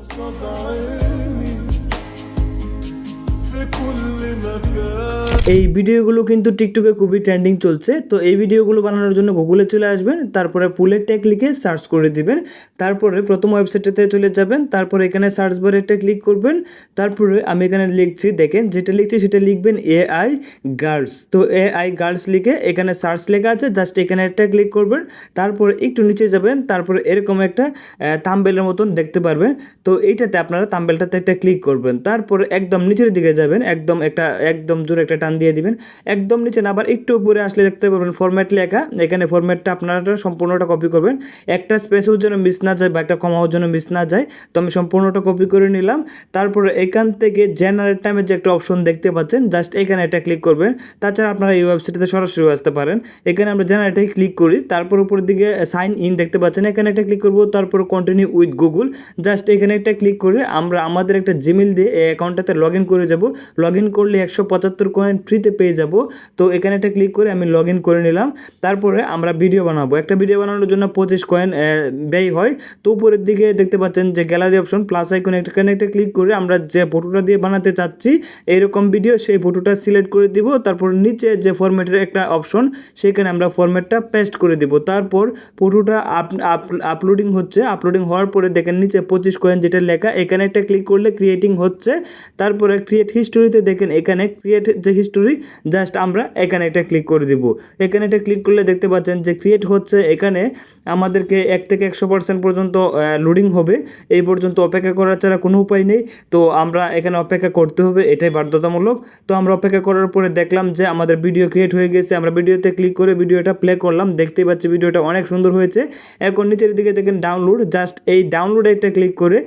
قصاد عيني في كل مكان। এই ভিডিওগুলো কিন্তু টিকটকে খুবই ট্রেন্ডিং চলছে। তো এই ভিডিওগুলো বানানোর জন্য গুগলে চলে আসবেন, তারপরে পুলের ট্যাগ লিখে সার্চ করে দিবেন, তারপরে প্রথম ওয়েবসাইটটাতে চলে যাবেন, তারপরে এখানে সার্চ বারে একটা ক্লিক করবেন, তারপরে আমি এখানে লিখছি, দেখেন যেটা লিখছি সেটা লিখবেন এআই গার্লস। তো এআই গার্লস লিখে এখানে সার্চ লেখা আছে, জাস্ট এখানে একটা ক্লিক করবেন, তারপরে একটু নিচে যাবেন, তারপরে এরকম একটা থাম্বনেলের মতন দেখতে পারবেন। তো এইটাতে আপনারা থাম্বনেলটাতে একটা ক্লিক করবেন, তারপরে একদম নিচের দিকে যাবেন, একদম জোরে একটা টান দিয়ে দিবেন, একদম নিচে না আবার একটু উপরে আসলে দেখতে পারবেন ফরম্যাট লেখা। এখানে ফরম্যাটটা আপনারা সম্পূর্ণটা কপি করবেন, একটা স্পেসের জন্য মিস না যায় বা একটা কমার জন্য মিস না যায়। তো আমি সম্পূর্ণটা কপি করে নিলাম। তারপরে এখান থেকে জেনারেট টাইমের যে একটা অপশন দেখতে পাচ্ছেন, জাস্ট এখানে একটা ক্লিক করবেন। তাছাড়া আপনারা এই ওয়েবসাইটে সরাসরি আসতে পারেন। এখানে আমরা জেনারেটে ক্লিক করি, তারপর উপরের দিকে সাইন ইন দেখতে পাচ্ছেন, এখানে একটা ক্লিক করব, তারপর কন্টিনিউ উইথ গুগল, জাস্ট এখানে একটা ক্লিক করে আমরা আমাদের একটা জিমেল দিয়ে এই অ্যাকাউন্টটাতে লগ ইন করে যাব। লগ ইন করলে 175 কয়েন ফ্রিতে পেয়ে যাব। তো এখানে একটা ক্লিক করে আমি লগ ইন করে নিলাম। তারপরে আমরা ভিডিও বানাবো, একটা ভিডিও বানানোর জন্য 25 কয়েন ব্যয় হয়। তো উপরের দিকে দেখতে পাচ্ছেন যে গ্যালারি অপশন প্লাস আইকন, এখানে একটা ক্লিক করে আমরা যে ফটোটা দিয়ে বানাতে চাচ্ছি এইরকম ভিডিও, সেই ফটোটা সিলেক্ট করে দিব। তারপর নিচে যে ফরম্যাটের একটা অপশন, সেখানে আমরা ফরম্যাটটা পেস্ট করে দিব। তারপর ফটোটা আপলোডিং হচ্ছে, আপলোডিং হওয়ার পরে দেখেন নিচে 25 কয়েন যেটা লেখা, এখানে একটা ক্লিক করলে ক্রিয়েটিং হচ্ছে। তারপরে ক্রিয়েট হিস্টোরিতে দেখেন এখানে ক্রিয়েট যে হিস্টোরি, জাস্ট আমরা এখানে একটা ক্লিক করে দিব। এখানে একটা ক্লিক করলে দেখতে পাচ্ছেন যে ক্রিয়েট হচ্ছে। এখানে আমাদেরকে 1 থেকে 100% পর্যন্ত লোডিং হবে, এই পর্যন্ত অপেক্ষা করার ছাড়া কোনো উপায় নেই। তো আমরা এখানে অপেক্ষা করতে হবে, এটাই বাধ্যতামূলক। তো আমরা অপেক্ষা করার পরে দেখলাম যে আমাদের ভিডিও ক্রিয়েট হয়ে গেছে। আমরা ভিডিওতে ক্লিক করে ভিডিওটা প্লে করলাম, দেখতেই পাচ্ছি ভিডিওটা অনেক সুন্দর হয়েছে। এখন নিচের দিকে দেখেন ডাউনলোড, জাস্ট এই ডাউনলোডে একটা ক্লিক করে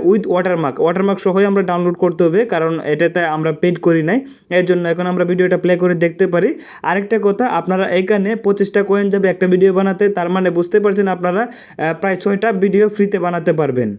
উইথ ওয়াটারমার্ক সহই আমরা ডাউনলোড করতে হবে, কারণ এটাতে আমরা পেড করি নাই, এর জন্য। এখন আমরা ভিডিওটা প্লে করে দেখতে পারি। আরেকটা কথা, আপনারা এখানে 25টা কয়েন যাবে একটা ভিডিও বানাতে, তার মানে বুঝতে পারছেন আপনারা প্রায় 6টা ভিডিও ফ্রিতে বানাতে পারবেন।